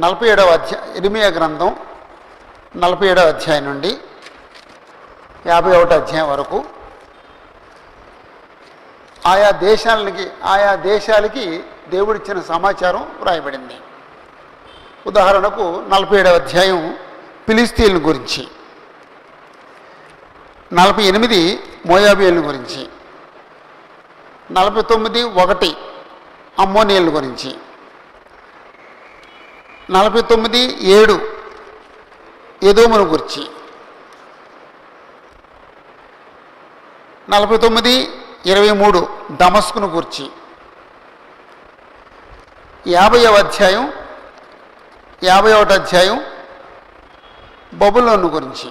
47వ అధ్యాయం ఇర్మియా గ్రంథం 47వ అధ్యాయం నుండి 51వ అధ్యాయం వరకు ఆయా దేశాలకి దేవుడిచ్చిన సమాచారం వ్రాయబడింది. ఉదాహరణకు 47వ అధ్యాయం ఫిలిస్తీన్ల గురించి, 48 మోయాబీయుల గురించి, 49:1 అమ్మోనీయుల గురించి, 49:7 ఎదోమును గురించి, 49:23 దమస్కును గురించి, 50వ అధ్యాయం 51వ అధ్యాయం బబులోను గురించి,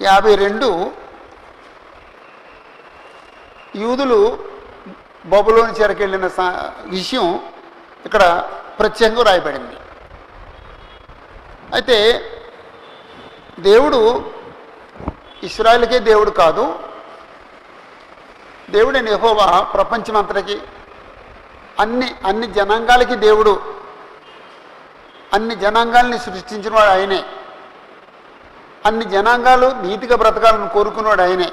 52 యూదులు బబులోను చెరకెళ్ళిన విషయం ఇక్కడ ప్రత్యేకంగా రాయబడింది. అయితే దేవుడు ఇశ్రాయేలుకే దేవుడు కాదు, దేవుడైన యెహోవా ప్రపంచమంతటికి అన్ని జనాంగాలకి దేవుడు, అన్ని జనాంగాల్ని సృష్టించిన వాడు ఆయనే, అన్ని జనాంగాలు నీతిగా బ్రతకాలను కోరుకున్నవాడు ఆయనే.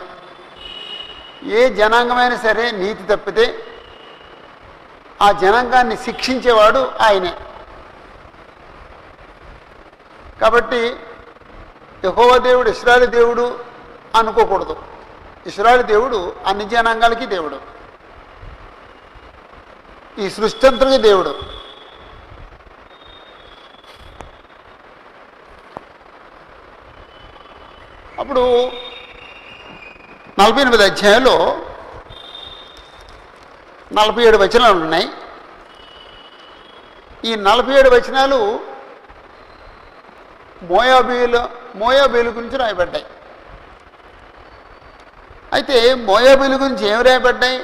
ఏ జనాంగమైనా సరే నీతి తప్పితే ఆ జనాంగాన్ని శిక్షించేవాడు ఆయనే. కాబట్టి యెహోవా దేవుడు ఇశ్రాయేలు దేవుడు అనుకోకూడదు. ఇశ్రాయేలు దేవుడు అన్ని జనాంగాలకి దేవుడు, ఈ సృష్టి అంతటికి దేవుడు. అప్పుడు 48వ అధ్యాయంలో 47 వచనాలు ఉన్నాయి. ఈ 47 వచనాలు మోయాబీయుల గురించి రాయబడ్డాయి. అయితే మోయాబీయుల గురించి ఏమి రాయబడ్డాయి?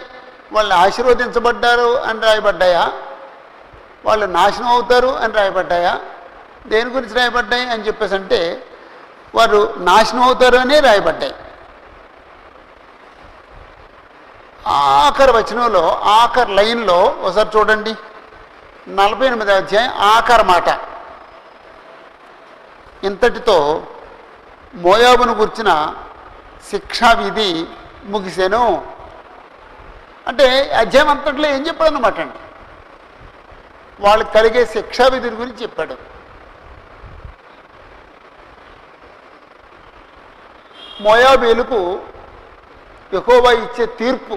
వాళ్ళు ఆశీర్వదించబడ్డారు అని రాయబడ్డాయా, వాళ్ళు నాశనం అవుతారు అని రాయబడ్డాయా, దేని గురించి రాయబడ్డాయి అని చెప్పేసి అంటే వారు నాశనం అవుతారు అనే రాయబడ్డాయి. ఆఖరి వచనంలో ఆఖరి లైన్లో ఒకసారి చూడండి, 48వ అధ్యాయం ఆఖరి మాట, ఇంతటితో మోయాబును గుర్చిన శిక్షా విధి ముగిసెను. అంటే అధ్యాయం అంతట్లో ఏం చెప్పాడు అన్నమాట అండి, వాళ్ళకి కలిగే శిక్షా విధి గురించి చెప్పాడు. మోయాబీయులకు యెహోవా ఇచ్చే తీర్పు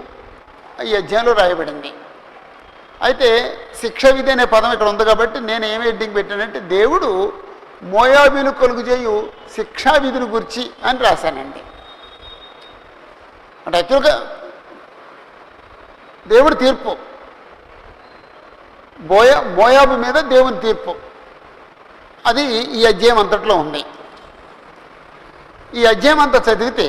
ఈ అధ్యాయంలో రాయబడింది. అయితే శిక్ష విధి అనే పదం ఇక్కడ ఉంది కాబట్టి నేను ఏమి హెడ్డింగ్ పెట్టానంటే దేవుడు మోయాబీయులకు కలుగు చేయు శిక్షా విధిని గురించి అని రాశానండి. అంటే యాక్చువల్గా దేవుడి తీర్పు, మోయాబు మీద దేవుని తీర్పు, అది ఈ అధ్యాయం అంతట్లో ఉంది. ఈ అధ్యాయం అంతా చదివితే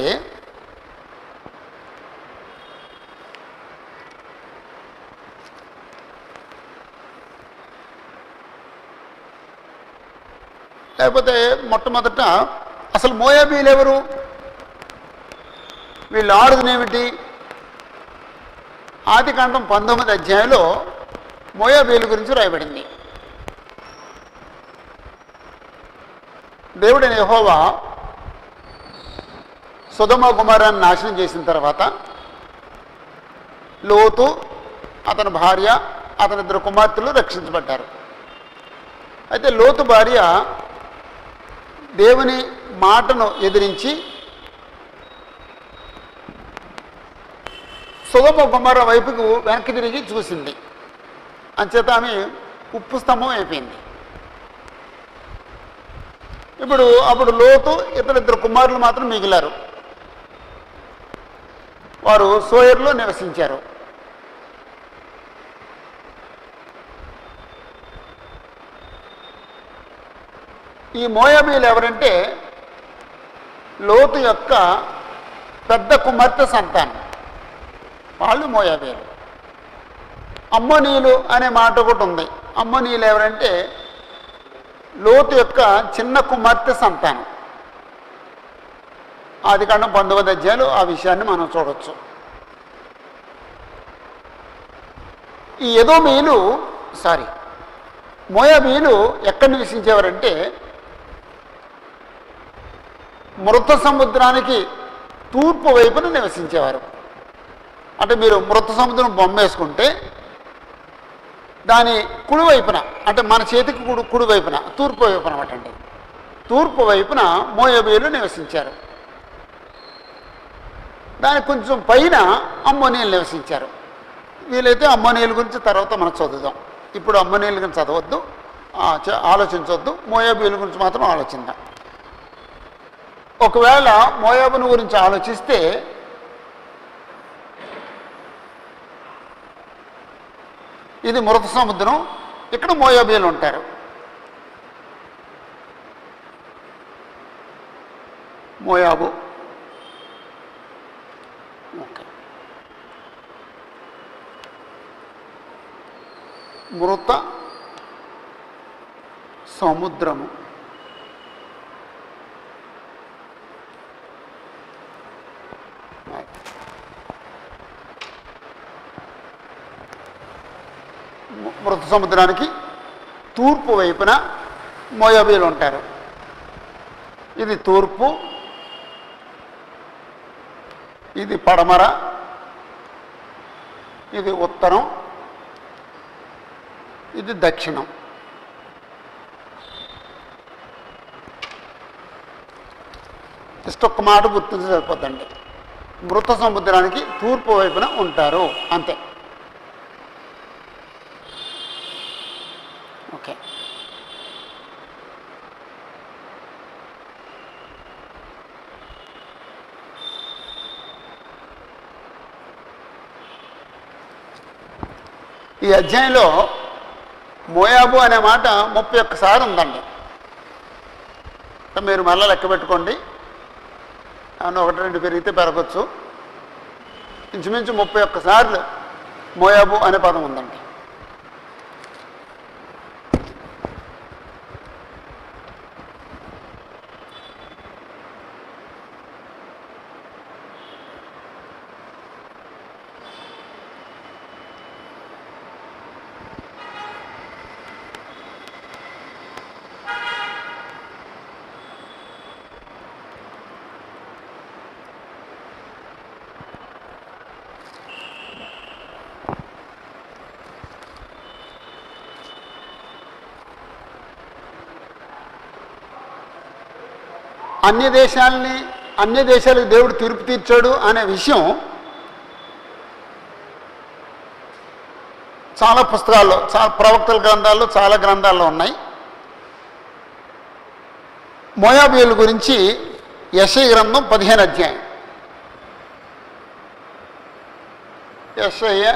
లేకపోతే మొట్టమొదట అసలు మోయాబీయులు ఎవరు, వీళ్ళు ఆడుదనేమిటి? ఆదికాండం 19వ అధ్యాయంలో మోయాబీయుల గురించి రాయబడింది. దేవుడైన యెహోవా సొదొమ గుమొర్రాను నాశనం చేసిన తర్వాత లోతు, అతని భార్య, అతని 2 కుమార్తెలు రక్షించబడ్డారు. అయితే లోతు భార్య దేవుని మాటను ఎదిరించి సొదొమ గుమొర్రా వైపుకు వెనక్కి తిరిగి చూసింది. అంచేత ఆమె ఉప్పు స్తంభం అయిపోయింది. అప్పుడు లోతు, ఇతర 2 కుమారులు మాత్రం మిగిలారు. వారు సోయర్లో నివసించారు. ఈ మోయాబీయులు ఎవరంటే లోతు యొక్క పెద్ద కుమార్తె సంతానం, వాళ్ళు మోయాబీయులు. అమ్మోనీయులు అనే మాట ఒకటి ఉంది. అమ్మోనీయులు ఎవరంటే లోతు యొక్క చిన్న కుమార్తె సంతానం. ఆదికాండం 19వ అధ్యాయంలో ఆ విషయాన్ని మనం చూడవచ్చు. ఈ ఎదోమీయులు మోయాబీయులు ఎక్కడ నివసించేవారంటే మృత సముద్రానికి తూర్పు వైపున నివసించేవారు. అంటే మీరు మృత సముద్రం బొమ్మ వేసుకుంటే దాని కుడివైపున, అంటే మన చేతికి కుడివైపున తూర్పు వైపున అనమాట అండి, తూర్పు వైపున మోయాబీయులు నివసించారు. దానికి కొంచెం పైన అమ్మోనీయులు నివసించారు. వీలైతే అమ్మోనీయుల గురించి తర్వాత మనం చదువుదాం. ఇప్పుడు అమ్మోనీయుల గురించి చదవద్దు, ఆలోచించవద్దు. మోయాబీయుల గురించి మాత్రం ఆలోచిద్దాం. ఒకవేళ మోయాబును గురించి ఆలోచిస్తే ఇది మృత సముద్రం, ఇక్కడ మోయాబీయులు ఉంటారు. మోయాబు ఓకే, మృత సముద్రము. మృత సముద్రానికి తూర్పు వైపున మోయాబీయులు ఉంటారు. ఇది తూర్పు, ఇది పడమర, ఇది ఉత్తరం, ఇది దక్షిణం. జస్ట్ ఒక్క మాట గుర్తుంచి సరిపోద్దండి, మృత సముద్రానికి తూర్పు వైపున ఉంటారు అంతే. ఓకే, ఈ అధ్యాయంలో మోయాబు అనే మాట 31 సార్లు ఉందండి. మీరు మళ్ళీ లెక్క పెట్టుకోండి, ఏమన్నా 1-2 పెరిగితే పెరగచ్చు. ఇంచుమించు 31 సార్లు మోయాబు అనే పదం ఉందండి. అన్య దేశాలకు దేవుడు తీర్పు తీర్చాడు అనే విషయం చాలా పుస్తకాల్లో, చాలా ప్రవక్తల గ్రంథాల్లో, చాలా గ్రంథాల్లో ఉన్నాయి. మోయాబీయుల గురించి యెషయా గ్రంథం 15 అధ్యాయం. యెషయా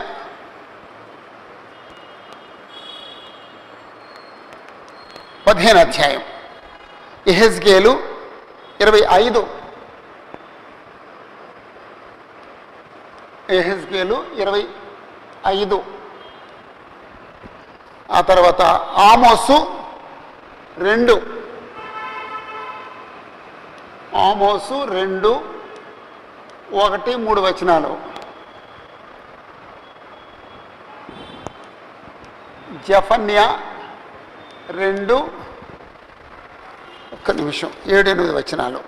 15 అధ్యాయం. యెహెజ్కేలు 25, యెహెజ్కేలు 25. ఆ తర్వాత ఆమోసు 2, ఆమోసు 2, 1, 3 వచనాలు. జెఫన్యా 2, 1 నిమిషం, 7-8 వచనాలు,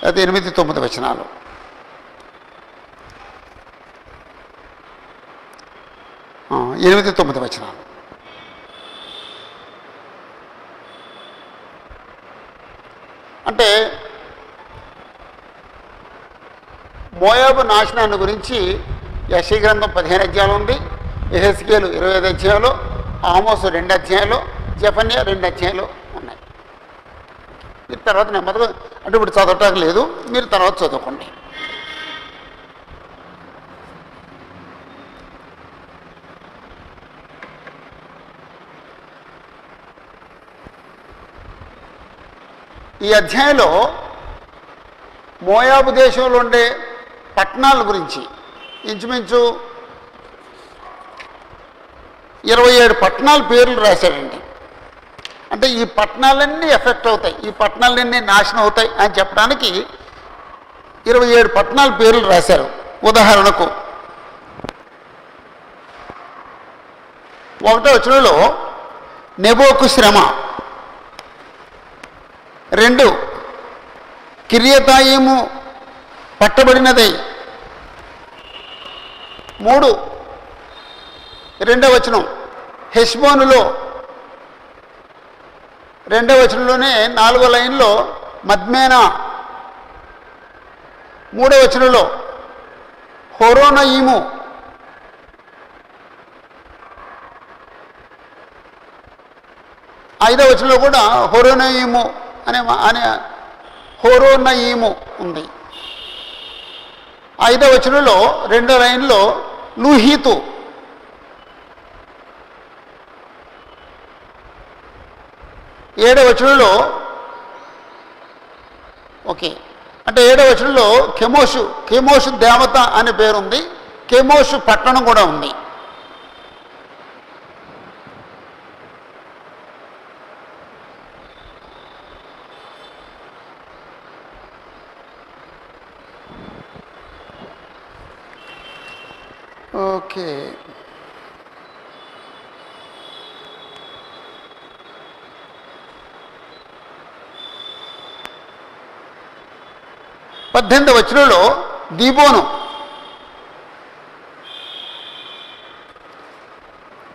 అది 8-9 వచనాలు. ఆ, 8-9 వచనాలు. అంటే మోయాబు నాశనాన్ని గురించి యెషయా గ్రంథం 15 అధ్యాయాలు ఉంది, యెహెజ్కేలు 25 అధ్యాయాలు, ఆమోసు 2 అధ్యాయాలు, జెఫన్యా 2 అధ్యాయాలు ఉన్నాయి. మీరు తర్వాత నెమ్మదిగా, అంటే ఇప్పుడు చదవటానికి లేదు, మీరు తర్వాత చదువుకోండి. ఈ అధ్యాయంలో మోయాబు దేశంలో ఉండే పట్టణాల గురించి ఇంచుమించు 27 పట్టణాల పేర్లు రాశాడండి. అంటే ఈ పట్టణాలన్నీ ఎఫెక్ట్ అవుతాయి, ఈ పట్టణాలన్నీ నాశనం అవుతాయి అని చెప్పడానికి 27 పట్టణాల పేర్లు రాశారు. ఉదాహరణకు ఒకటో వచనంలో నెబోకు శ్రమ, 2 కిర్యతాయిము పట్టబడినదై, 3 2వ వచనం హెష్బోనులో, 2వ వచనంలోనే 4వ లైన్లో మద్మేనా, 3వ వచనంలో హోరోనయీము, 5వ వచనంలో కూడా హోరోనయీము అనే హోరోనయీము ఉంది. 5వ వచనంలో 2వ లైన్లో లూహీతు, 7వ వచనంలో అంటే 7వ వచనంలో కెమోషు దేవత అనే పేరుంది, కెమోషు పట్టణం కూడా ఉంది. ఓకే, పద్దెనిమిదవ వచనంలో దీబోను,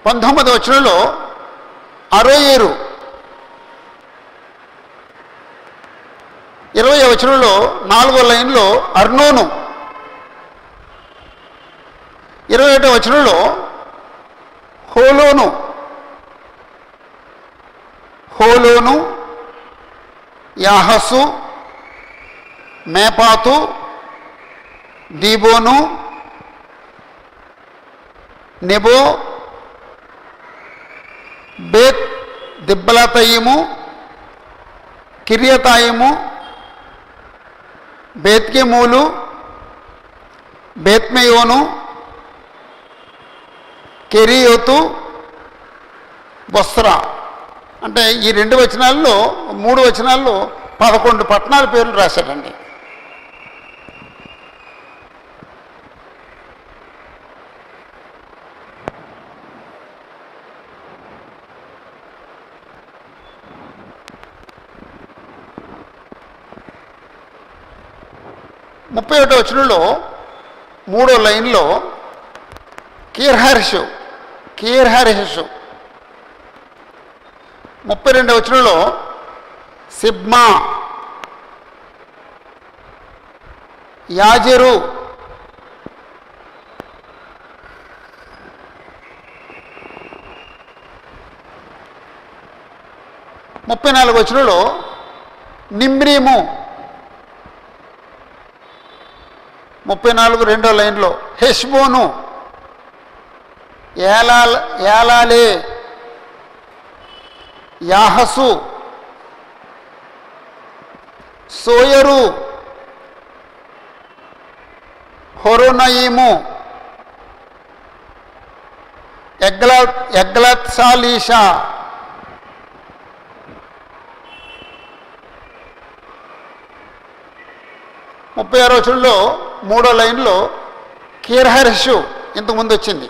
19వ వచనంలో అరోయేరు, 20వ వచనంలో 4వ లైన్లో అర్నోను, 21వ వచనంలో హోలోను, యాహసు, మేపాతు, దీబోను, నెబో, బేత్ దిబ్బలతయిము, కిర్యతాయిము, బేత్కెమూలు, బేత్మెయోను, కెరియోతు, బొస్రా. అంటే ఈ 2 వచనాల్లో 3 వచనాల్లో 11 పట్టణాల పేర్లు రాశాడండి. ముప్పై 31వ వచనంలో 3వ లైన్లో కీర్హర్షు, 32వ వచనంలో సిబ్మా, యాజెరు, 34వ వచనంలో నిమ్రీము, 34 2వ లైన్లో హెష్బోను, యాలాలే, యాహసు, సోయరు, హొరోనయీము, ఎగ్లత్సాలీషా, ముప్పై 36వ వచనంలో 3వ లైన్లో కీర్హర్షు ఇంతకుముందు వచ్చింది.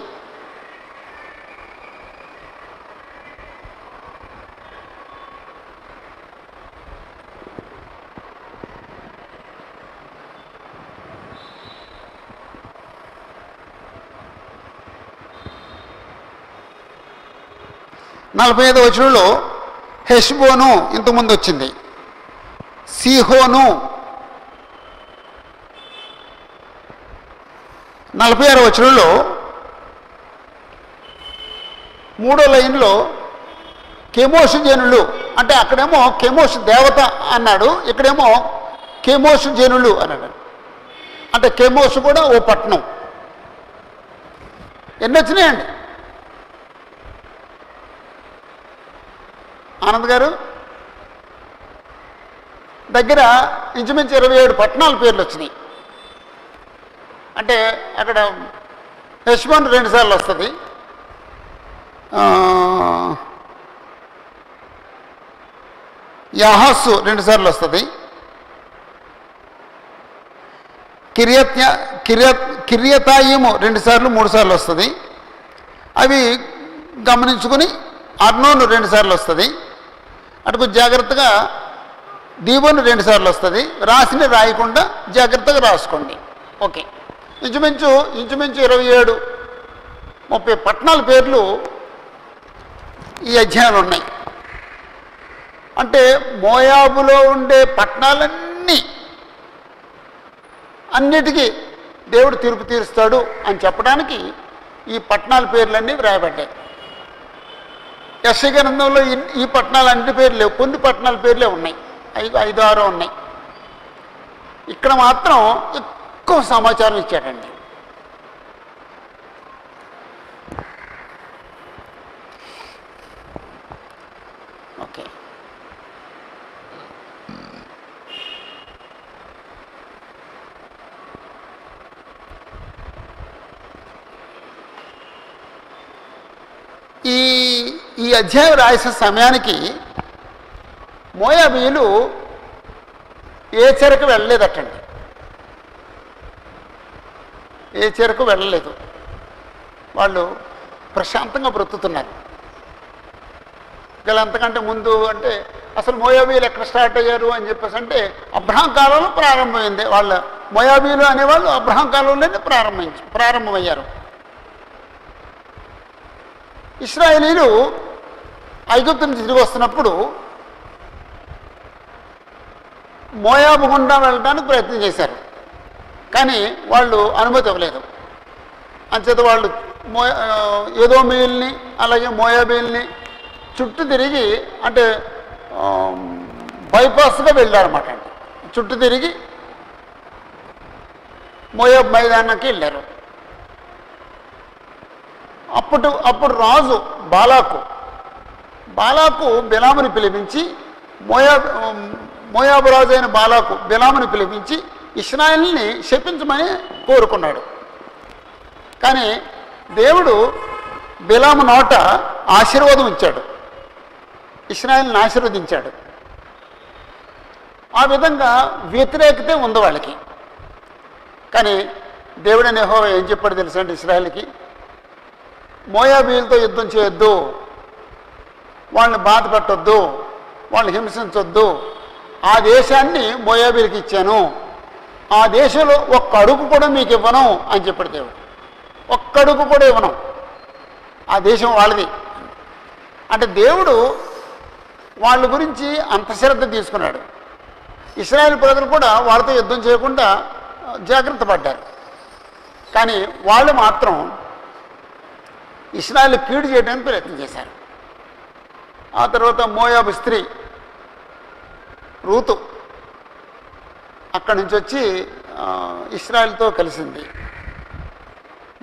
నలభై 45వ వచనంలో హెష్బోను ఇంతకుముందు వచ్చింది. సీహోను, 46వ వచనంలో 3వ లైన్లో కెమోషు జనులు, అంటే అక్కడేమో కెమోషు దేవత అన్నాడు, ఇక్కడేమో కెమోషు జనులు అన్నాడు. అంటే కెమోషు కూడా ఓ పట్టణం. ఎన్ని వచ్చినాయండి ఆనంద్ గారు? దగ్గర ఇంచుమించు 27 పట్టణాల పేర్లు వచ్చినాయి. అంటే అక్కడ హెష్బోన్ 2 సార్లు వస్తుంది, యాహసు 2 సార్లు వస్తుంది, కిర్యతాయిము 2 సార్లు 3 సార్లు వస్తుంది. అవి గమనించుకుని అర్నోను 2 సార్లు వస్తుంది, అటుకు జాగ్రత్తగా దీవోను 2 సార్లు వస్తుంది. రాసిని రాయకుండా జాగ్రత్తగా రాసుకోండి. ఓకే, ఇంచుమించు 27-30 పట్టణాల పేర్లు ఈ అధ్యాయాలు ఉన్నాయి. అంటే మోయాబులో ఉండే అన్నిటికీ దేవుడు తీర్పు తీరుస్తాడు అని చెప్పడానికి ఈ పట్టణాల పేర్లన్నీ వ్రాయబడ్డాయి. యెషయా గ్రంథంలో ఈ పట్టణాలన్నిటి పేర్లు లేవు, కొన్ని పట్టణాల పేర్లే ఉన్నాయి, 5-6 ఉన్నాయి. ఇక్కడ మాత్రం ఎక్కువ సమాచారం ఇచ్చాడండి. ఓకే, ఈ అధ్యాయం రాసిన సమయానికి మోయాబీయులు ఏ చెరకు వెళ్ళలేదటండి, ఏ చెరకు వెళ్ళలేదు. వాళ్ళు ప్రశాంతంగా బ్రతుకుతున్నారు. అంతకంటే ముందు అంటే అసలు మోయాబీయులు ఎక్కడ స్టార్ట్ అయ్యారు అని చెప్పేసి అంటే అబ్రహాం కాలంలో ప్రారంభమైంది. వాళ్ళ మోయాబీయులు అనేవాళ్ళు అబ్రహాం కాలంలోనే ప్రారంభమయ్యారు. ఇశ్రాయేలీలు ఐగుప్తు నుంచి తిరిగి వస్తున్నప్పుడు మోయాబు గుండా వెళ్ళడానికి ప్రయత్నం చేశారు, కానీ వాళ్ళు అనుమతి ఇవ్వలేదు. అంచేత వాళ్ళు ఎదోమీయుల్ని అలాగే మోయాబీల్ని చుట్టూ తిరిగి అంటే బైపాస్గా వెళ్ళారన్నమాట. అండి చుట్టూ తిరిగి మోయాబ్ మైదానానికి వెళ్ళారు. అప్పుడు రాజు బాలాకు బిలాముని పిలిపించి మోయాబు రాజు అయిన బాలాకు బిలాముని పిలిపించి ఇశ్రాయేలుని శపించమని కోరుకున్నాడు. కానీ దేవుడు బిలాము నోట ఆశీర్వాదం ఇచ్చాడు, ఇశ్రాయేలుని ఆశీర్వదించాడు. ఆ విధంగా వ్యతిరేకత ఉంది వాళ్ళకి. కానీ దేవుడైన యెహోవా ఏం చెప్పాడు తెలుసా అంటే ఇశ్రాయేలుకి, మోయాబీయులతో యుద్ధం చేయొద్దు, వాళ్ళని బాధ పెట్టొద్దు, వాళ్ళని హింసించొద్దు. ఆ దేశాన్ని మోయాబీలకి ఇచ్చాను, ఆ దేశంలో ఒక్క అడుగు కూడా మీకు ఇవ్వను అని చెప్పాడు దేవుడు. ఒక్క అడుగు కూడా ఇవ్వను, ఆ దేశం వాళ్ళది. అంటే దేవుడు వాళ్ళ గురించి అంత శ్రద్ధ తీసుకున్నాడు. ఇశ్రాయేల్ ప్రజలు కూడా వాళ్ళతో యుద్ధం చేయకుండా జాగ్రత్త పడ్డారు. కానీ వాళ్ళు మాత్రం ఇశ్రాయేలు కీడు చేయడానికి ప్రయత్నం చేశారు. ఆ తర్వాత మోయాబు స్త్రీ రూతు అక్కడి నుంచి వచ్చి ఇశ్రాయేలుతో కలిసింది.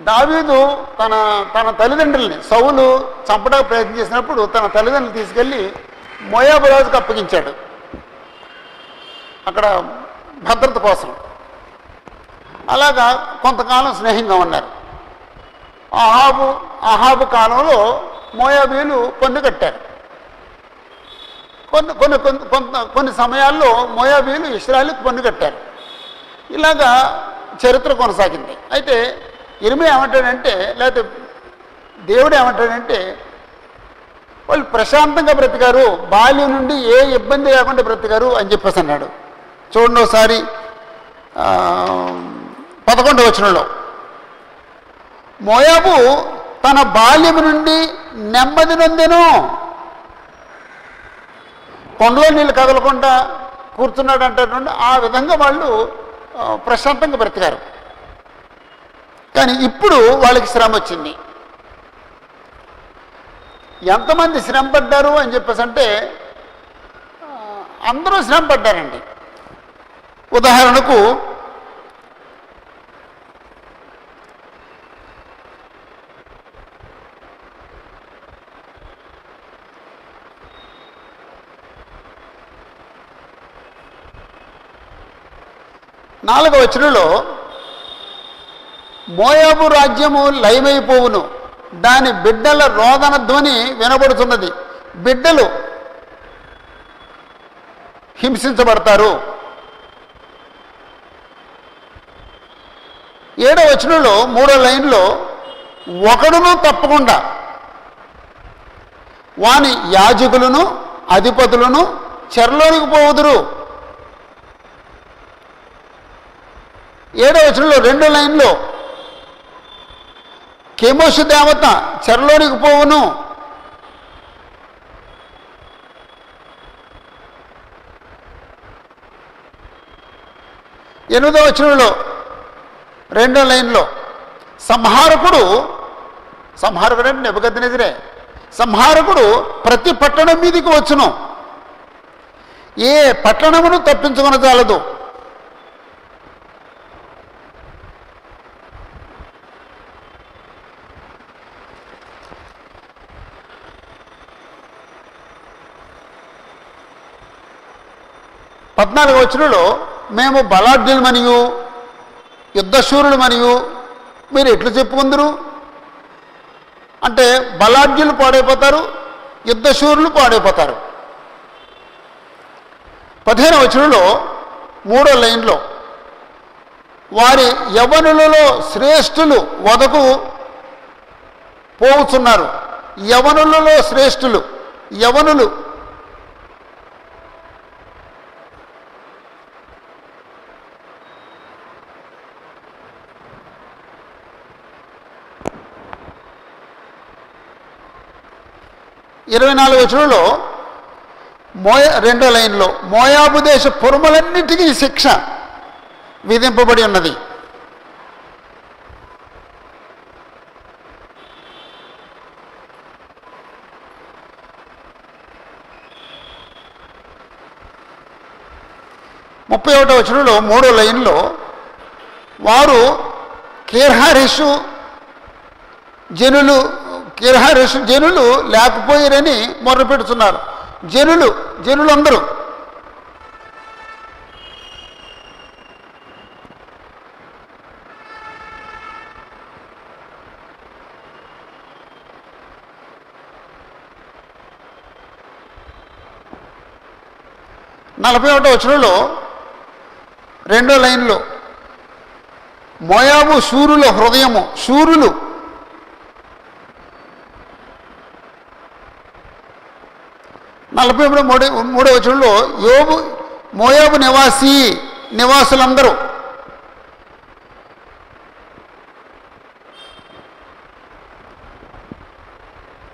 దావీదు తన తల్లిదండ్రుల్ని సౌలు చంపడానికి ప్రయత్నం చేసినప్పుడు తన తల్లిదండ్రులు తీసుకెళ్ళి మోయాబు రాజుకు అప్పగించాడు, అక్కడ భద్రత కోసం. అలాగా కొంతకాలం స్నేహంగా ఉన్నారు. అహాబు కాలంలో మోయాబీలు పన్ను కట్టారు. కొన్ని సమయాల్లో మోయాబీలు ఇశ్రాయేలుకు పన్ను కట్టారు. ఇలాగా చరిత్ర కొనసాగింది. అయితే ఇర్మియా ఏమంటాడంటే, లేకపోతే దేవుడు ఏమంటాడంటే, వాళ్ళు ప్రశాంతంగా బ్రతికారు, బాల్యం నుండి ఏ ఇబ్బంది లేకుండా బ్రతికారు అని చెప్పేసి అన్నాడు. చూడండి ఒకసారి 11వ వచనంలో, మోయాబు తన బాల్యము నుండి నెమ్మది నొందెను. కొండలో నీళ్ళు కదలకుండా కూర్చున్నాడు అంటారు. ఆ విధంగా వాళ్ళు ప్రశాంతంగా బ్రతికారు. కానీ ఇప్పుడు వాళ్ళకి శ్రమ వచ్చింది. ఎంతమంది శ్రమ పడ్డారు అని చెప్పేసి అంటే అందరూ శ్రమ పడ్డారండి. ఉదాహరణకు నాలుగవ వచనంలో, మోయాబు రాజ్యము లయమైపోవును, దాని బిడ్డల రోదన ధ్వని వినబడుతున్నది, బిడ్డలు హింసించబడతారు. 7వ వచనంలో 3వ లైన్లో, ఒకడును తప్పకుండా వాని యాజకులను అధిపతులను చెరలోనికి పోవుదురు. 7వ వచనంలో 2వ లైన్లో కెమోషు దేవత చెరలోనికి పోవును. 8వ వచనంలో 2వ లైన్లో సంహారకుడు అంటే నెబుకద్నెజరే, సంహారకుడు ప్రతి పట్టణం మీదికి వచ్చును, ఏ పట్టణమును తప్పించుకొన చాలదు. పద్నాలుగవ వచనంలో మేము బలాఢ్యులమనియు యుద్ధశూరులమనియు మీరు ఎట్లు చెప్పుకుందరు అంటే బలాఢ్యులు పాడైపోతారు, యుద్ధశూరులు పాడైపోతారు. 15వ వచనంలో 3వ లైన్లో వారి యవనులలో శ్రేష్ఠులు వదకు పోవుచున్నారు. యవనులలో శ్రేష్ఠులు, యవనులు ఇరవై 24వ వచనంలో 2వ లైన్లో మోయాబు దేశ పురములన్నిటికీ శిక్ష విధింపబడి ఉన్నది. ముప్పై 31వ వచనంలో 3వ లైన్లో వారు కీర్హరెషు జనులు లేకపోయారని మొర్రపెడుతున్నారు. జనులందరూ నలభై 1వ వచనంలో 2వ లైన్లో మోయాబు శూరుల హృదయము, శూరులు 43వ వచనంలో మోయాబు నివాసులందరూ,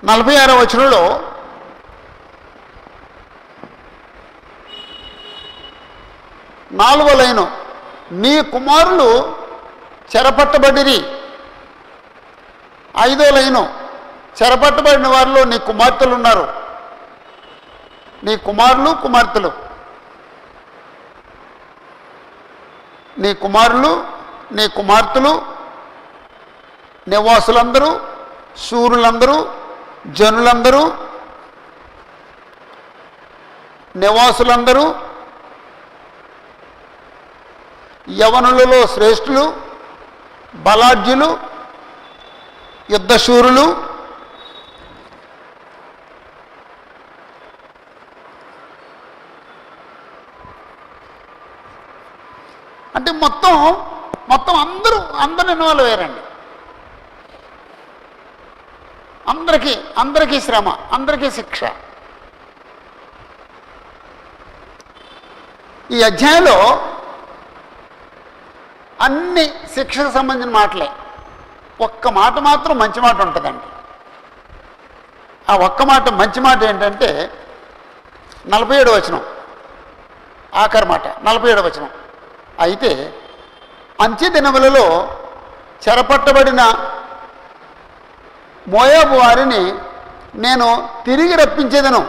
46వ వచనంలో నాలుగో లైను నీ కుమారులు చెరపట్టబడిరి. 5వ లైను చెరపట్టబడిన వారిలో నీ కుమార్తెలు ఉన్నారు, నీ కుమారులు కుమార్తెలు, నీ కుమారులు నీ కుమార్తెలు, నివాసులందరూ, శూరులందరూ, జనులందరూ, నివాసులందరూ, యవనులలో శ్రేష్ఠులు, బలాఢ్యులు, యుద్ధశూరులు, అంటే మొత్తం అందరూ ఇన్వాల్వ్ అయ్యారండి. అందరికీ శ్రమ, అందరికీ శిక్ష. ఈ అధ్యాయంలో అన్ని శిక్షకు సంబంధించిన మాటలే. ఒక్క మాట మాత్రం మంచి మాట ఉంటుందండి. ఆ ఒక్క మాట మంచి మాట ఏంటంటే 47వ వచనం, ఆఖరి మాట 47వ వచనం. అయితే అంత్య దినములలో చెరపట్టబడిన మోయాబు వారిని నేను తిరిగి రప్పించేదను,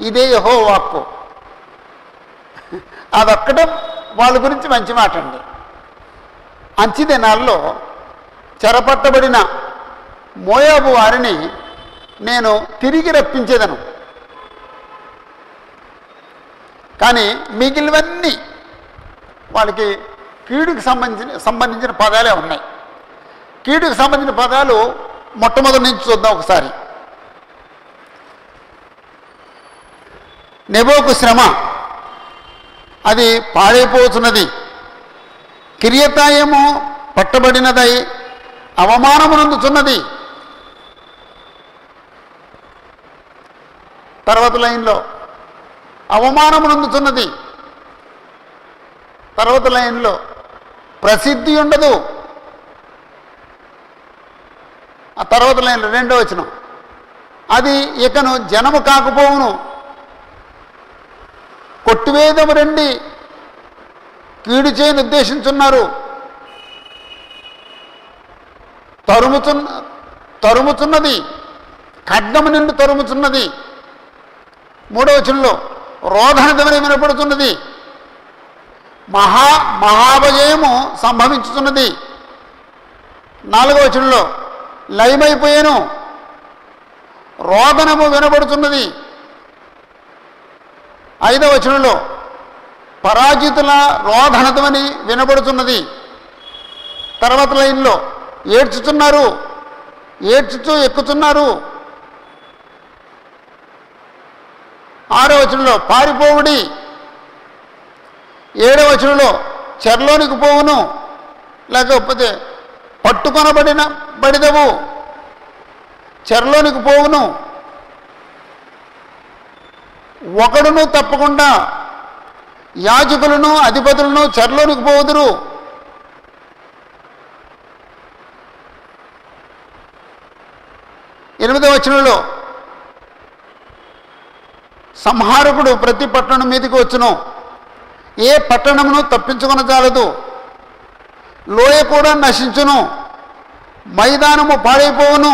ఇదే యెహోవా వాక్కు. అదొక్కటే వాళ్ళ గురించి మంచి మాట అండి. అంత్య దినాల్లో చెరపట్టబడిన మోయాబు వారిని నేను తిరిగి రప్పించేదను. కానీ మిగిలినవన్నీ వాళ్ళకి కీడుకు సంబంధించిన పదాలే ఉన్నాయి. కీడుకు సంబంధించిన పదాలు మొట్టమొదటి నుంచి చూద్దాం ఒకసారి. నెబోకు శ్రమ, అది పాడైపోతున్నది. కిరియతాయేమో పట్టబడినదై అవమానమునందుతున్నది. తర్వాత లైన్లో అవమానము నొందుతున్నది. తర్వాత లైన్లో ప్రసిద్ధి ఉండదు. ఆ తర్వాత లైన్లో 2వ వచనం, అది ఇకను జనము కాకపోవును. కొట్టివేదము రండి, కీడు చేయని ఉద్దేశించున్నారు. తరుముచున్నది, ఖడ్గము నిన్ను తరుముచున్నది. 3వ వచనంలో రోధనధ్వని వినపడుతున్నది. మహాభయము సంభవించుతున్నది. 4వ వచనంలో లయమైపోయాను, రోదనము వినబడుతున్నది. 5వ వచనంలో పరాజితుల రోదనధ్వని వినబడుతున్నది. తర్వాత లైన్లో ఏడ్చుతున్నారు, ఏడ్చుతూ ఎక్కుతున్నారు. 6వ వచనంలో పారిపోవుడి. 7వ వచనంలో చెరలోనికి పోవును, లేకపోతే బడిదవు, చెరలోనికి పోవును. ఒకడును తప్పకుండా యాజకులను అధిపతులను చెరలోనికి పోవుదురు. ఎనిమిదవ వచనంలో సంహారకుడు ప్రతి పట్టణం మీదకి వచ్చును, ఏ పట్టణమును తప్పించుకొనజాలదు. లోయ కూడా నశించును, మైదానము పాడైపోవును.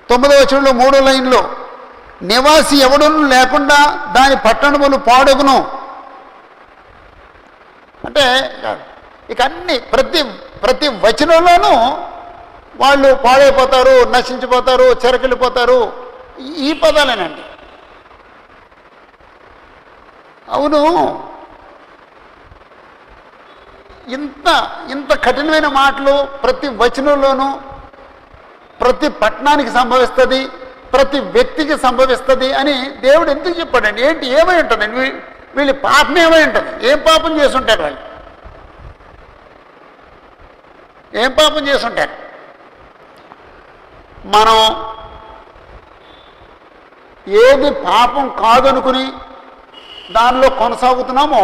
9వ వచనంలో 3వ లైన్లో నివాసి ఎవడును లేకుండా దాని పట్టణములు పాడగును. అంటే ఇక అన్ని ప్రతి వచనంలోనూ వాళ్ళు పాడైపోతారు, నశించిపోతారు, చెరకెళ్ళిపోతారు, ఈ పదాలేనండి. అవును, ఇంత కఠినమైన మాటలు ప్రతి వచనంలోనూ ప్రతి పట్టణానికి సంభవిస్తుంది, ప్రతి వ్యక్తికి సంభవిస్తుంది అని దేవుడు ఎందుకు చెప్పాడండి? ఏంటి, ఏమై ఉంటుందండి? వీళ్ళ పాపం ఏమై ఉంటుంది? ఏం పాపం చేసుంటారు వాళ్ళు? ఏం పాపం చేసుంటారు? మనం ఏది పాపం కాదనుకుని దానిలో కొనసాగుతున్నామో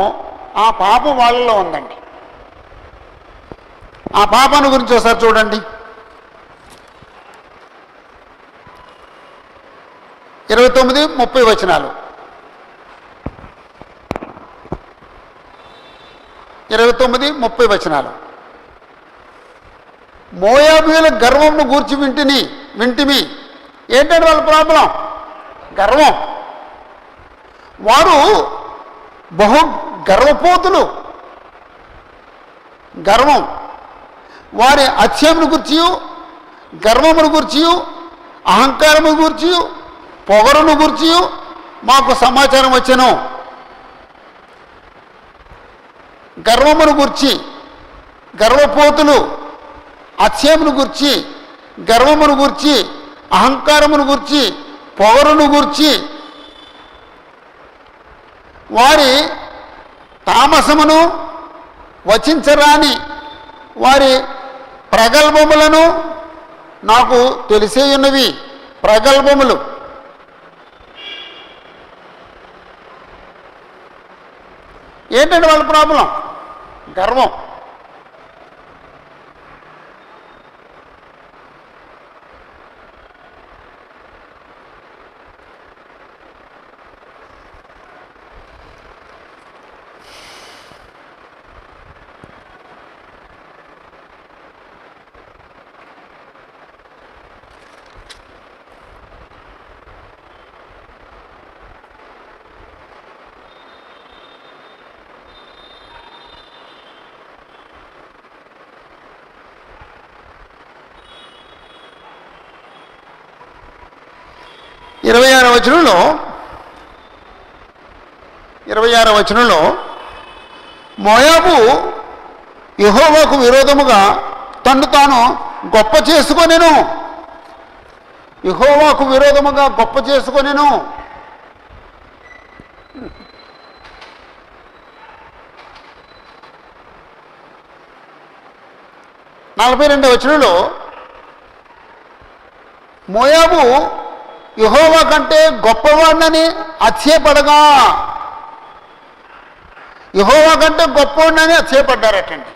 ఆ పాపం వాళ్ళలో ఉందండి. ఆ పాపాన్ని గురించి ఒకసారి చూడండి. 29, 30 వచనాలు. 29, 30 వచనాలు. మోయాబీయుల గర్వంను గూర్చి వింటిమి. ఏంటంటే వాళ్ళ ప్రాబ్లం? గర్వం. వారు బహు గర్వపోతులు. గర్వం. వారి అత్యమును గూర్చి, గర్వమును గూర్చి, అహంకారము గూర్చి, పొగరును గూర్చి మాకు సమాచారం వచ్చెను. గర్వమును గూర్చి, గర్వపోతులు, అత్యమును గూర్చి, గర్వమును గూర్చి, అహంకారమును గూర్చి, పొగరును గూర్చి, వారి తామసమును వచించరాని వారి ప్రగల్భములను నాకు తెలిసే ఉన్నవి. ప్రగల్భములు. ఏంటంటే వాళ్ళ ప్రాబ్లం? గర్వం. ఇరవై ఆరవ వచనంలో మోయాబు యెహోవాకు విరోధముగా తన్ను తాను గొప్ప చేసుకొనెను. యెహోవాకు విరోధముగా గొప్ప చేసుకొనెను. నలభై 42వ వచనంలో మోయాబు యెహోవా కంటే గొప్పవాడినని అతిశయపడగా, యెహోవా కంటే గొప్పవాడినని అతిశయపడ్డారటండి.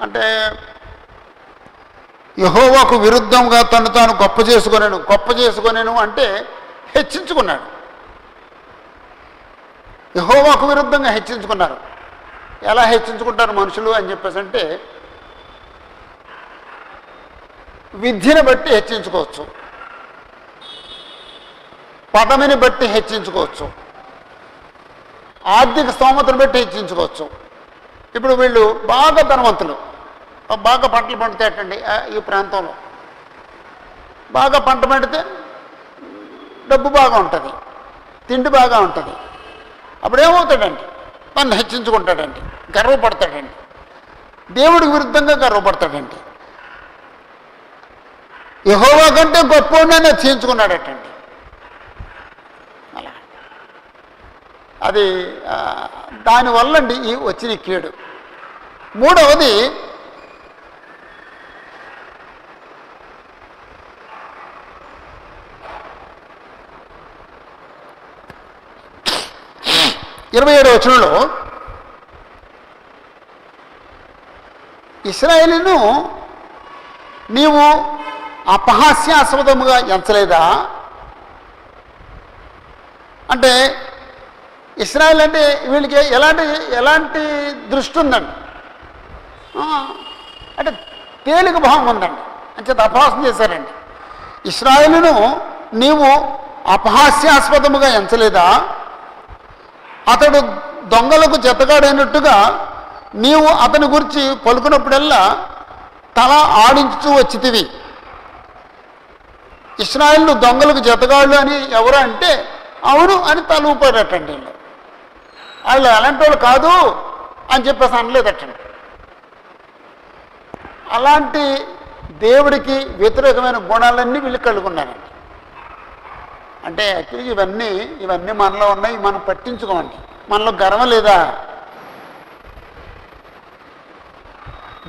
అంటే యెహోవాకు విరుద్ధంగా తను తాను గొప్ప చేసుకొనేను అంటే హెచ్చించుకున్నాడు. యెహోవాకు విరుద్ధంగా హెచ్చించుకున్నారు. ఎలా హెచ్చించుకుంటారు మనుషులు అని చెప్పేసి అంటే, విద్యను బట్టి హెచ్చించుకోవచ్చు, పదవిని బట్టి హెచ్చించుకోవచ్చు, ఆర్థిక స్తోమతను బట్టి హెచ్చించుకోవచ్చు. ఇప్పుడు వీళ్ళు బాగా ధనవంతులు, బాగా పంటలు పండుతాయటండి. ఈ ప్రాంతంలో బాగా పంట పండితే డబ్బు బాగా ఉంటుంది, తిండి బాగా ఉంటుంది. అప్పుడు ఏమవుతాడండి? తను హెచ్చించుకుంటాడండి, గర్వపడతాడండి, దేవుడికి విరుద్ధంగా గర్వపడతాడండి. యెహోవా కంటే గొప్పవాడిని హెచ్చించుకున్నాడటండి. అలా అది దానివల్లండి ఈ వచ్చిన కీడు. మూడవది, ఇరవై 27వ వచనంలో ఇశ్రాయేలును నీవు అపహాస్యాస్పదముగా ఎంచలేదా అంటే, ఇశ్రాయేల్ అంటే వీళ్ళకి ఎలాంటి దృష్టి ఉందండి అంటే తేలిక భావం ఉందండి. అంచేత అపహాస్యం చేశారండి. ఇశ్రాయేలును నీవు అపహాస్యాస్పదముగా ఎంచలేదా? అతడు దొంగలకు జతగాడైనట్టుగా నీవు అతని గురించి పలుకున్నప్పుడల్లా తల ఆడించుతూ వచ్చితివి. ఇశ్రాయేలు దొంగలకు జతగాళ్ళు అని ఎవరు అంటే అవును అని తల ఊపారటండి. వాళ్ళు అలాంటి వాళ్ళు కాదు అని చెప్పేసి అనలేదటండి. అలాంటి దేవుడికి వ్యతిరేకమైన గుణాలన్నీ వీళ్ళు కలుగున్నారండి. అంటే యాక్చువల్గా ఇవన్నీ మనలో ఉన్నాయి, మనం పట్టించుకోమండి. మనలో గర్వం లేదా?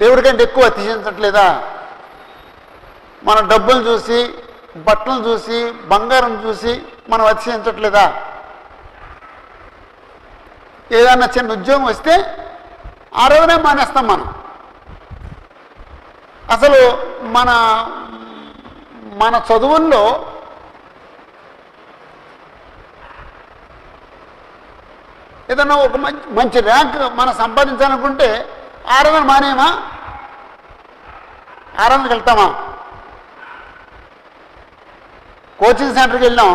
దేవుడి కంటే ఎక్కువ అతిశయించట్లేదా? మన డబ్బులు చూసి, బట్టలు చూసి, బంగారం చూసి మనం అతిశయించట్లేదా? ఏదన్నా చిన్న ఉద్యోగం వస్తే ఆ రోజునే మానేస్తాం మనం. అసలు మన చదువుల్లో ఏదన్నా ఒక మంచి ర్యాంక్ మనం సంపాదించాలనుకుంటే ఆరాధన మానేమా? ఆరాధనకి వెళ్తామా? కోచింగ్ సెంటర్కి వెళ్ళాం,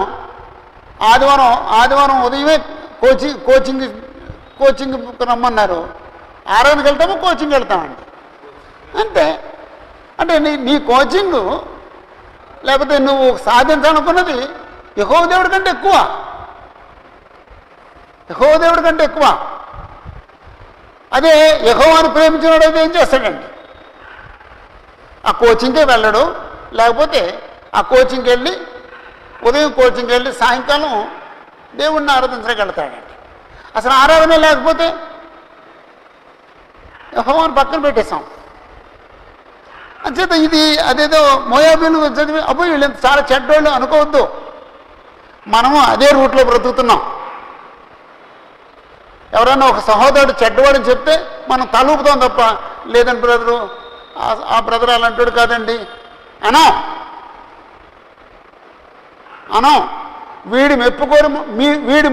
ఆదివారం ఉదయమే కోచింగ్ రమ్మన్నారు. ఆరాధనకి వెళ్తామా, కోచింగ్కి వెళ్తామండి అంతే. అంటే నీ కోచింగ్ లేకపోతే నువ్వు సాధించాలనుకున్నది యెహోవా దేవుడి కంటే ఎక్కువ. యెహోవా దేవుడి కంటే ఎక్కువ. అదే యెహోవాను ప్రేమించినవాడైతే ఏం చేస్తాడండి? ఆ కోచింగ్కే వెళ్ళడు, లేకపోతే ఆ కోచింగ్కి వెళ్ళి ఉదయం కోచింగ్కి వెళ్ళి సాయంకాలం దేవుణ్ణి ఆరాధించడానికి వెళ్తాడండి. అసలు ఆరాధన లేకపోతే యెహోవాను పక్కన పెట్టేశాం. అంచేత ఇది అదేదో మోయాబీలు చదివి అబ్బో వీళ్ళు చాలా చెడ్డోళ్ళు అనుకోవద్దు. మనము అదే రూట్లో బ్రతుకుతున్నాం. ఎవరైనా ఒక సహోదరుడు చెడ్డవాడని చెప్తే మనం తలూపుతాం తప్ప, లేదని బ్రదరు ఆ బ్రదర్ అలాంటి కాదండి అనం వీడి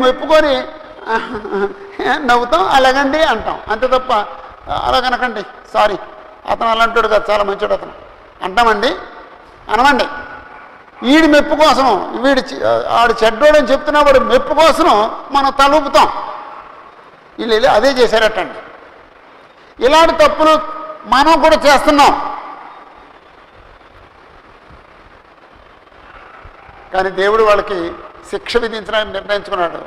మెప్పుకొని నవ్వుతాం, అలాగండి అంటాం అంతే తప్ప అలాగనకండి సారీ అతను అలాంటి కాదు, చాలా మంచివాడు అతను అంటామండి, అనమండి. వీడి మెప్పు కోసం, ఆడు చెడ్డోడని చెప్తున్నా వాడు మెప్పు కోసం మనం తలూపుతాం. వీళ్ళు అదే చేశారటండి. ఇలాంటి తప్పులు మనం కూడా చేస్తున్నాం. కానీ దేవుడు వాళ్ళకి శిక్ష విధించడానికి నిర్ణయించుకున్నాడు.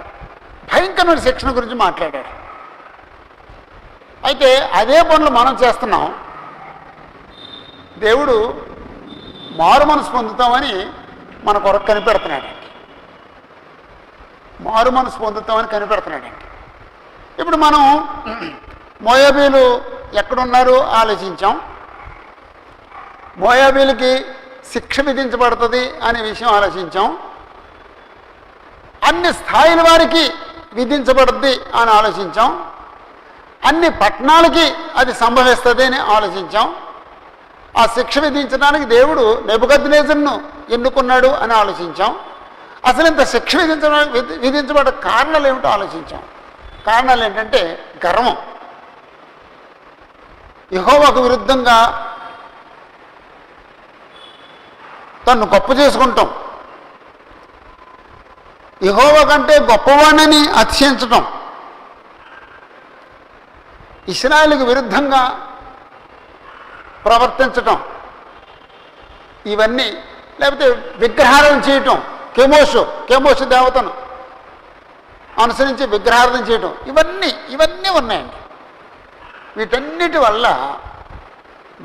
భయంకరమైన శిక్షణ గురించి మాట్లాడాడు. అయితే అదే పనులు మనం చేస్తున్నాం. దేవుడు మారు మనసు పొందుతామని మన కొరకు కనిపెడుతున్నాడండి. మారు మనసు పొందుతామని కనిపెడుతున్నాడండి. ఇప్పుడు మనం మోయాబీలు ఎక్కడున్నారో ఆలోచించాం. మోయాబీలకి శిక్ష విధించబడుతుంది అనే విషయం ఆలోచించాం. అన్ని స్థాయిల వారికి విధించబడుద్ది అని ఆలోచించాం. అన్ని పట్టణాలకి అది సంభవిస్తుంది అని ఆలోచించాం. ఆ శిక్ష విధించడానికి దేవుడు నెబుకద్నెజరును ఎన్నుకున్నాడు అని ఆలోచించాం. అసలు ఇంత శిక్ష విధించబడ్డ కారణాలు ఏమిటో ఆలోచించాం. కారణాలు ఏంటంటే గర్వం, యెహోవాకు విరుద్ధంగా తను గొప్ప చేసుకుంటాం, యెహోవా కంటే గొప్పవాణ్ణని అతిశయించటం, ఇశ్రాయేలుకు విరుద్ధంగా ప్రవర్తించటం, ఇవన్నీ, లేకపోతే విగ్రహారాధన చేయటం, కేమోషు దేవతను అనుసరించి విగ్రహారాధన చేయటం, ఇవన్నీ ఉన్నాయండి. వీటన్నిటి వల్ల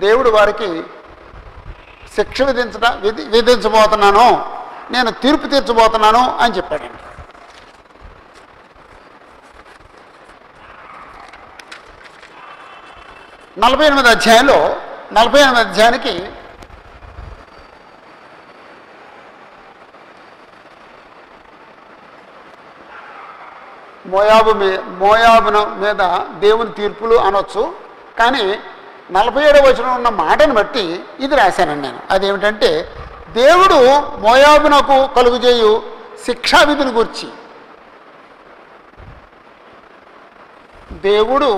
దేవుడు వారికి శిక్ష విధించబోతున్నాను, నేను తీర్పు తీర్చబోతున్నాను అని చెప్పాడండి. నలభై ఎనిమిది అధ్యాయానికి మోయాబున మీద దేవుని తీర్పులు అనొచ్చు. కానీ 47వ వచనంలో ఉన్న మాటను బట్టి ఇది రాశానండి నేను. అదేమిటంటే దేవుడు మోయాబునకు కలుగుజేయు శిక్షావిధిని గురించి, దేవుడు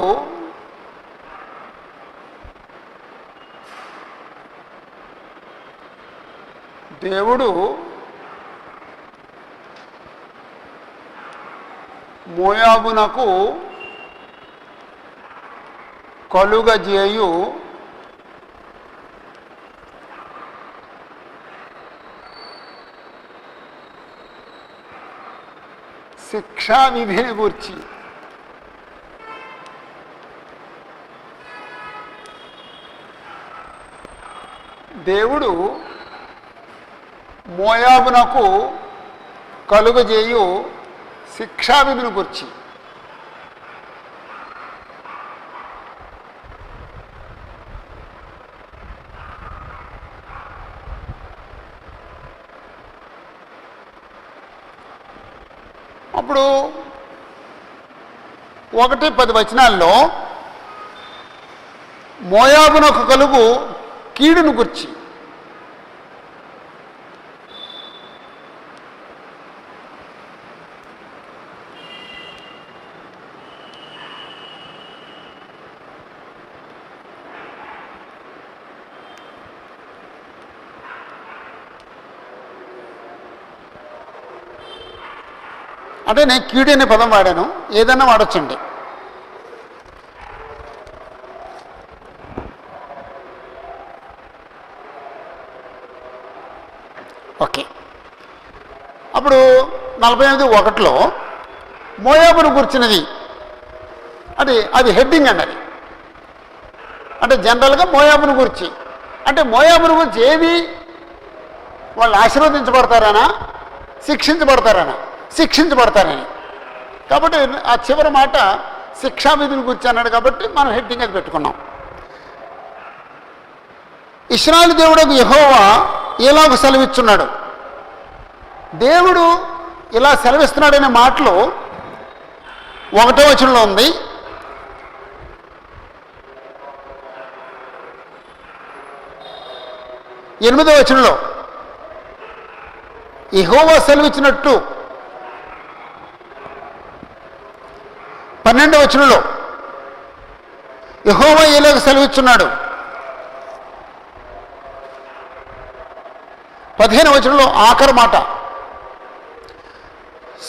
మోయాబునకు కలుగజేయు శిక్షావిధిని గురించి, దేవుడు మోయాబునకు కలుగజేయు శిక్షావిధిని గురించి, అప్పుడు 1-10 వచనాల్లో మోయాబునకు కలుగు కీడును గురించి, అంటే నేను కీడు అనే పదం వాడాను, ఏదన్నా వాడచ్చండి. ఓకే, అప్పుడు 48:1 మోయాబును గుర్చినది, అది హెడ్డింగ్ అన్నది. అంటే జనరల్గా మోయాబును గురించి, అంటే మోయాబును గురించి ఏది, వాళ్ళు ఆశీర్వదించబడతారనా శిక్షించబడతారని. కాబట్టి ఆ చివరి మాట శిక్షావిధిని గురించి అన్నాడు కాబట్టి మనం హెడ్డింగ్ అది పెట్టుకున్నాం. ఇశ్రాయేలు దేవుడు యెహోవా ఎలాగ సెలవిస్తున్నాడు, దేవుడు ఇలా సెలవిస్తున్నాడనే మాటలు 1వ వచనంలో ఉంది. 8వ వచనంలో యెహోవా సెలవిచ్చినట్టు, 12వ వచనంలో యెహోవా ఎలాగ సెలవిస్తున్నాడు, 15వ వచనంలో ఆఖరి మాట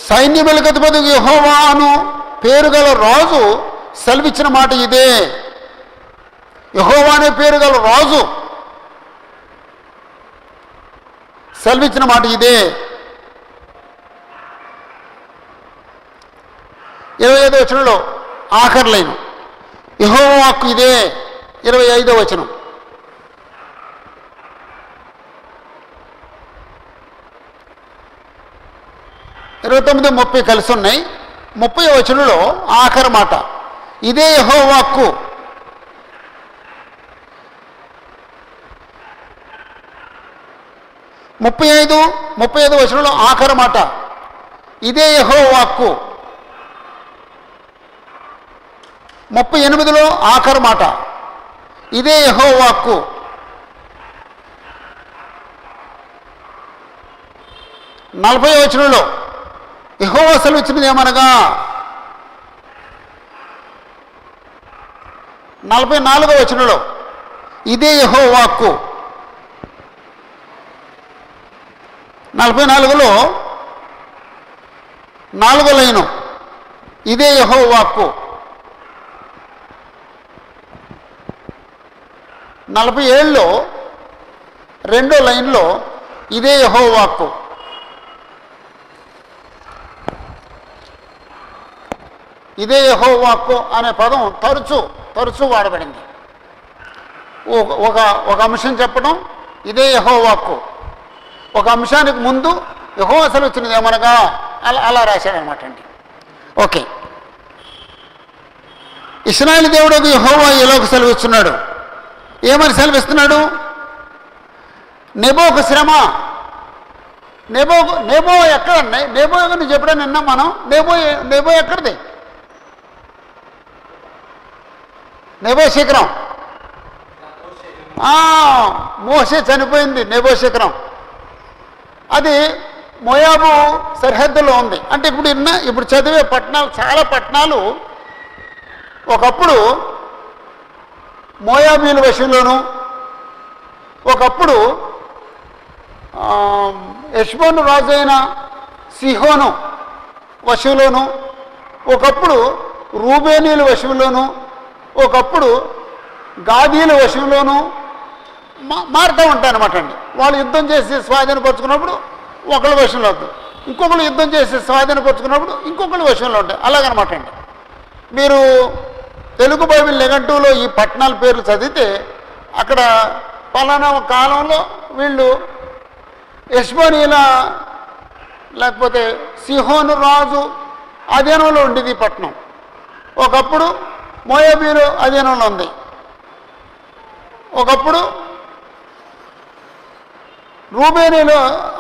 సైన్యములకు అధిపతి యెహోవా అను పేరు గల రాజు సెలవిచ్చిన మాట ఇదే. యెహోవా అనే పేరు గల రాజు సెలవిచ్చిన మాట ఇదే. 25వ వచనంలో ఆఖరి లైను యెహోవా వాక్కు ఇదే. 25వ వచనం 29, 30 కలిసి ఉన్నాయి. 30వ వచనంలో ఆఖరి మాట, ఇదే యెహోవా వాక్కు. 35 వచనంలో ఆఖరి మాట, ఇదే యెహోవా వాక్కు. 38లో ఆఖరి మాట, ఇదే యెహోవా వాక్కు. 40వ వచనంలో యెహోవా సెలవిచ్చినది ఏమనగా, 44వ వచనంలో ఇదే యెహోవా వాక్కు. 44లో 4వ లైను, ఇదే యెహోవా వాక్కు. 47లో 2వ లైన్లో ఇదే యెహోవా వాక్కు. ఇదే యెహోవా వాక్కు అనే పదం తరచూ వాడబడింది. ఒక అంశం చెప్పడం ఇదే యెహోవా వాక్కు, ఒక అంశానికి ముందు యెహోవా సెలవిచ్చినది ఏమనగా అలా రాశాడనమాట అండి. ఓకే, ఇశ్రాయేలు దేవుడు యెహోవా ఎలాగ సెలవిస్తున్నాడు, ఏమని సెలవిస్తున్నాడు? నెబోకు శ్రమ. నెబో ఎక్కడండి? నెబో గురించి ఎప్పుడైనా విన్నాం మనం? నెబో ఎక్కడిది? నెబో శిఖరం. మోషే చనిపోయింది నెబో శిఖరం. అది మోయాబు సరిహద్దులో ఉంది. అంటే ఇప్పుడు చదివే పట్టణాలు, చాలా పట్టణాలు ఒకప్పుడు మోయాబీల వశంలోను, ఒకప్పుడు హెష్బోను రాజు అయిన సిహోను వశంలోను, ఒకప్పుడు రూబేనీల వశంలోను, ఒకప్పుడు గాదీల వశంలోను మారుతూ ఉంటాయి అన్నమాట అండి. వాళ్ళు యుద్ధం చేసి స్వాధీనపరుచుకున్నప్పుడు ఒకళ్ళ వశంలో అవుతుంది, ఇంకొకళ్ళు యుద్ధం చేసి స్వాధీనపరుచుకున్నప్పుడు ఇంకొకళ్ళ వశంలో ఉంటాయి. అలాగనమాట అండి. మీరు తెలుగు బైబిల్ నిఘంటువులో ఈ పట్టణాల పేర్లు చదివితే అక్కడ పలానా కాలంలో వీళ్ళు హెష్బోనీల లేకపోతే సిహోను రాజు అధీనంలో ఉండేది ఈ పట్టణం. ఒకప్పుడు మోయాబీలు అధీనంలో ఉంది, ఒకప్పుడు రూబేనీలు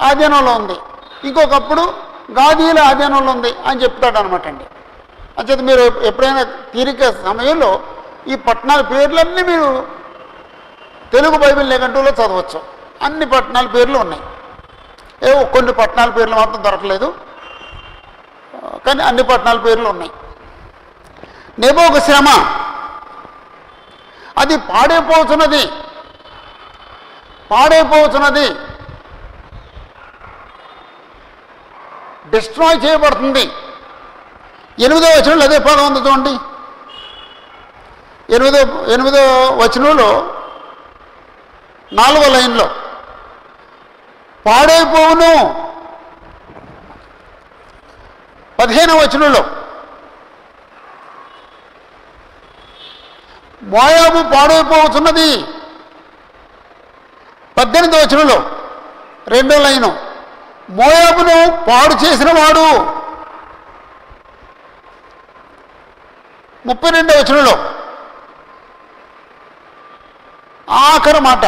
ఆధీనంలో ఉంది, ఇంకొకప్పుడు గాదీల ఆధీనంలో ఉంది అని చెప్తాడు అనమాట అండి. అంచేత మీరు ఎప్పుడైనా తీరిక సమయంలో ఈ పట్టణాల పేర్లన్నీ మీరు తెలుగు బైబిల్ నిఘంటువులో చదవచ్చు. అన్ని పట్టణాల పేర్లు ఉన్నాయి. ఏవో కొన్ని పట్టణాల పేర్లు మాత్రం దొరకలేదు, కానీ అన్ని పట్టణాల పేర్లు ఉన్నాయి. నెబోకు శ్రమ, అది పాడైపోతున్నది, డిస్ట్రాయ్ చేయబడుతుంది. 8వ వచనంలో అదే పదం ఉంది చూడండి. 8వ వచనంలో 4వ లైన్లో పాడైపోవును. 15వ వచనంలో మోయాబు పాడైపోతున్నది. 18వ వచనంలో 2వ లైను, మోయాబును పాడు చేసిన వాడు. 32వ వచనంలో ఆఖరి మాట,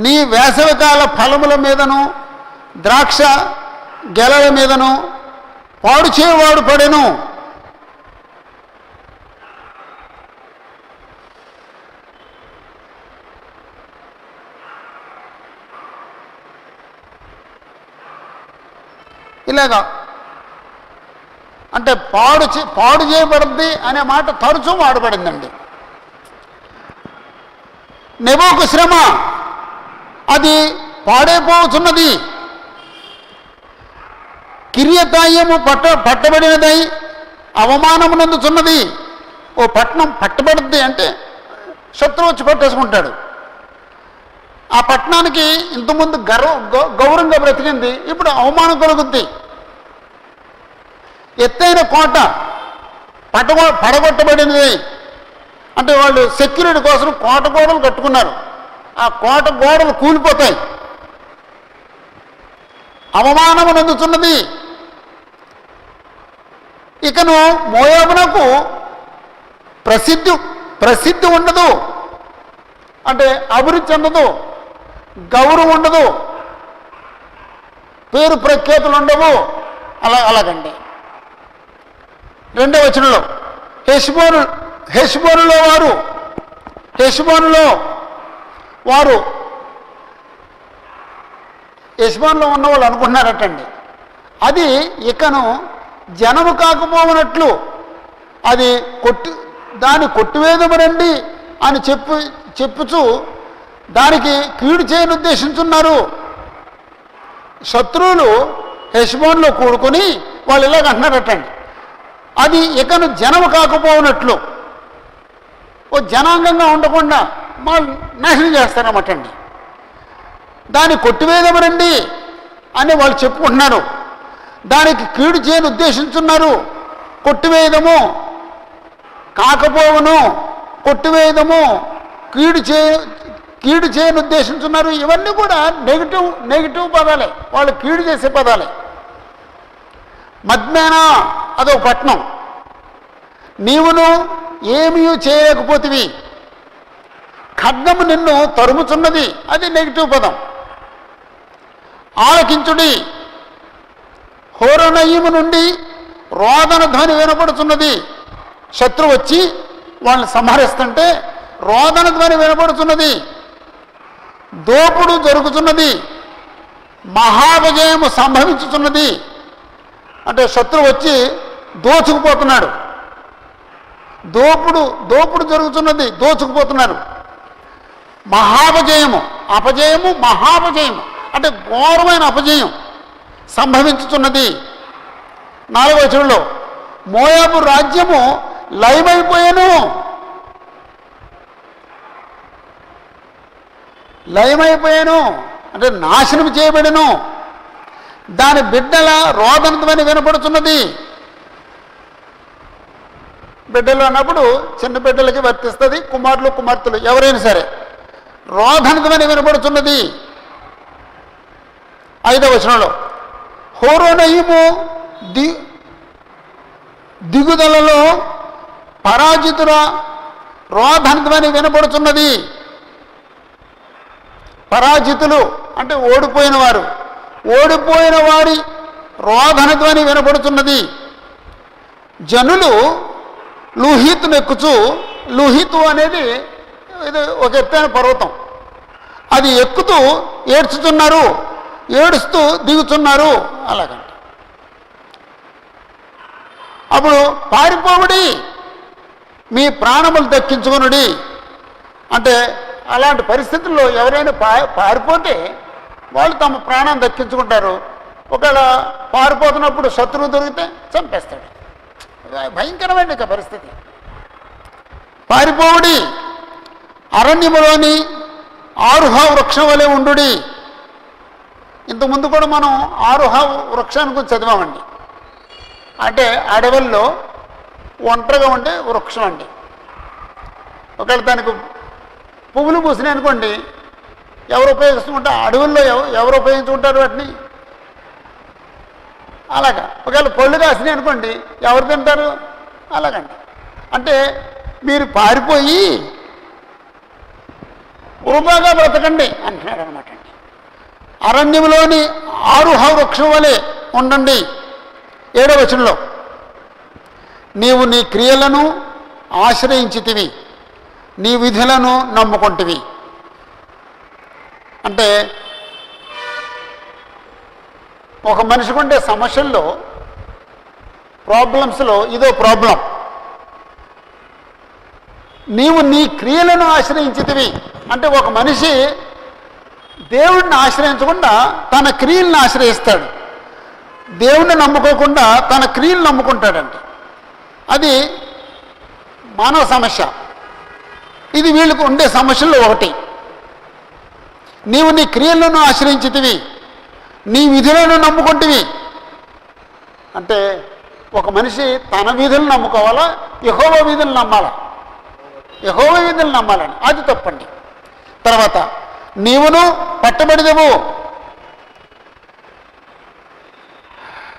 నీ వేసవికాల ఫలముల మీదను ద్రాక్ష గెలల మీదను పాడు చేయవాడు పడెను. ఇలాగా అంటే పాడు చేయబడింది అనే మాట తరచూ వాడబడిందండి. నెబోకు శ్రమ, అది పాడైపోతున్నది. కిర్యతాయిము పట్టబడినదై అవమానమునందుచున్నది. ఓ పట్టణం పట్టబడుద్ది అంటే శత్రువు వచ్చి పట్టేసుకుంటాడు. ఆ పట్టణానికి ఇంతకుముందు గౌరవంగా బ్రతికింది, ఇప్పుడు అవమానం కలుగుద్ది. ఎత్తైన కోట పడగొట్టబడినది అంటే వాళ్ళు సెక్యూరిటీ కోసం కోట గోడలు కట్టుకున్నారు. ఆ కోట గోడలు కూలిపోతాయి. అవమానము నందుతున్నది. ఇకను మోయాబునకు ప్రసిద్ధి ఉండదు, అంటే అభివృద్ధి ఉండదు, గౌరవం ఉండదు, పేరు ప్రఖ్యాతులు ఉండవు. అలాగండి. రెండవ వచనంలో హెష్బోనులో ఉన్న వాళ్ళు అనుకుంటున్నారటండి, అది ఇకను జనము కాకపోవనట్లు అది దాన్ని కొట్టివేదమరండి అని చెప్పుచు దానికి కీడు చేయని ఉద్దేశించున్నారు. శత్రువులు హెష్బోన్లో కూడుకొని వాళ్ళు ఇలాగ అంటున్నారటండి, అది ఇకను జనము కాకపోవనట్లు, ఓ జనాంగంగా ఉండకుండా వాళ్ళు నాశనం చేస్తారన్నమాట అండి. దాన్ని కొట్టివేదమరండి అని వాళ్ళు చెప్పుకుంటున్నారు. దానికి కీడు చేయని ఉద్దేశించున్నారు. కొట్టివేయదము కాకపోవను, కొట్టివేయదము, కీడు చేయని ఉద్దేశించున్నారు. ఇవన్నీ కూడా నెగిటివ్ పదాలే, వాళ్ళు కీడు చేసే పదాలే. మద్మేనా అదొక పట్నం, నీవును ఏమీ చేయలేకపోతివి, ఖడ్గము నిన్ను తరుముచున్నది, అది నెగిటివ్ పదం. ఆలకించుడి, హోరనయీము నుండి రోదన ధ్వని వినపడుతున్నది. శత్రువు వచ్చి వాళ్ళని సంహరిస్తుంటే రోదన ధ్వని వినపడుతున్నది. దోపుడు జరుగుతున్నది, మహావిజయము సంభవించుతున్నది. అంటే శత్రువు వచ్చి దోచుకుపోతున్నాడు, దోపుడు జరుగుతున్నది, దోచుకుపోతున్నారు. మహాపజయము, అపజయము, మహాపజయము అంటే ఘోరమైన అపజయం సంభవించుతున్నది. 4వ వచనంలో మోయాబు రాజ్యము లయమైపోయాను అంటే నాశనం చేయబడను. దాని బిడ్డల రోదనధ్వని వినపడుతున్నది. బిడ్డలు అన్నప్పుడు చిన్న బిడ్డలకి వర్తిస్తుంది, కుమారులు కుమార్తెలు ఎవరైనా సరే. రోదనధ్వని వినపడుతున్నది. 5వ వచనంలో హోరోనయీము దిగుదలలో పరాజితుల రోదనధ్వని వినపడుతున్నది. పరాజితులు అంటే ఓడిపోయిన వారి రోదనధ్వని వినపడుతున్నది. జనులు లూహీతును ఎక్కుచు, లూహీతు అనేది ఇది ఒక ఎత్తైన పర్వతం, అది ఎక్కుతూ ఏడుస్తూ దిగుతున్నారు. అలాగంట. అప్పుడు పారిపోవుడి, మీ ప్రాణములు దక్కించుకొనుడి. అంటే అలాంటి పరిస్థితుల్లో ఎవరైనా పారిపోతే వాళ్ళు తమ ప్రాణం దక్కించుకుంటారు. ఒకవేళ పారిపోతున్నప్పుడు శత్రువు దొరికితే చంపేస్తాడు. భయంకరమైన పరిస్థితి. పారిపోవుడి, అరణ్యములోని ఆరుహ వృక్షం వలె ఉండుడి. ఇంతకుముందు కూడా మనం ఆరుహ వృక్షాన్ని గురించి చదివామండి. అంటే అడవుల్లో ఒంటరిగా ఉండే వృక్షం అండి. ఒకవేళ దానికి పువ్వులు పూసినాయి అనుకోండి, ఎవరు ఉపయోగిస్తుంటారు? అడవుల్లో ఎవరు ఉపయోగించుకుంటారు వాటిని? అలాగా. ఒకవేళ పళ్ళు కాసినాయి అనుకోండి, ఎవరు తింటారు? అలాగండి. అంటే మీరు పారిపోయి వృధాగా బ్రతకండి అంటున్నాడు అనమాట అండి. అరణ్యంలోని ఆరుహ వృక్షం వలె ఉండండి. 7వ వచనంలో నీవు నీ క్రియలను ఆశ్రయించితివి, నీ విధులను నమ్ముకుంటివి. అంటే ఒక మనిషికి ఉండే సమస్యల్లో, ప్రాబ్లమ్స్లో ఇదో ప్రాబ్లం. నీవు నీ క్రియలను ఆశ్రయించితివి అంటే ఒక మనిషి దేవుడిని ఆశ్రయించకుండా తన క్రియలను ఆశ్రయిస్తాడు. దేవుణ్ణి నమ్ముకోకుండా తన క్రియలు నమ్ముకుంటాడండి. అది మానవ సమస్య. ఇది వీళ్ళకు ఉండే సమస్యల్లో ఒకటి. నీవు నీ క్రియలను ఆశ్రయించితివి, నీ విధులను నమ్ముకుంటివి. అంటే ఒక మనిషి తన విధులను నమ్ముకోవాలా, యెహోవా విధులు నమ్మాలా? యెహోవా విధులు నమ్మాలని. అది తప్పండి. తర్వాత నీవును పట్టబడిదవు,